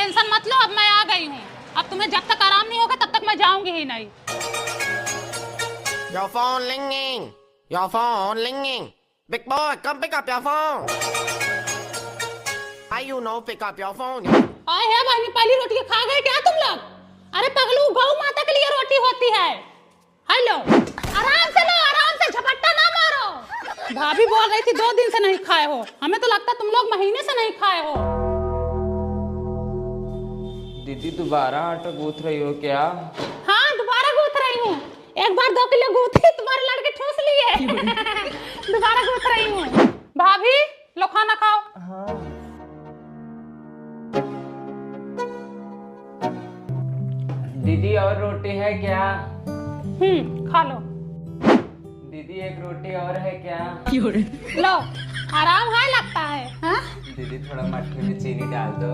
Tension मत लो, अब मैं आ गई हूँ। अब तुम्हें जब तक आराम नहीं होगा तब तक मैं जाऊंगी ही नहीं। Your phone ringing. Your phone ringing. Big boy, come pick up your phone. Why you no pick up your phone? आए है बहनी, पहली रोटी खा गए क्या तुम लोग? अरे पगलू, गौ माता के लिए रोटी होती है। हेलो, आराम से लो, आराम से, झपट्टा ना मारो। भाभी बोल रही थी 2 दिन से नहीं खाए हो, हमें तो लगता तुम लोग महीने से नहीं खाए हो। दीदी दोबारा आटा गूंथ रही हो क्या? हाँ, दोबारा गूंथ रही हूँ। एक बार 2 किलो गूंथी, तुम्हारे लड़के ठूस लिए। दोबारा गूंथ रही हूँ। भाभी लो खाना खाओ। हाँ। दीदी और रोटी है क्या? खा लो। दीदी एक रोटी और है क्या? लो, आराम है लगता है। हाँ? दीदी थोड़ा मट्ठे में चीनी डाल दो।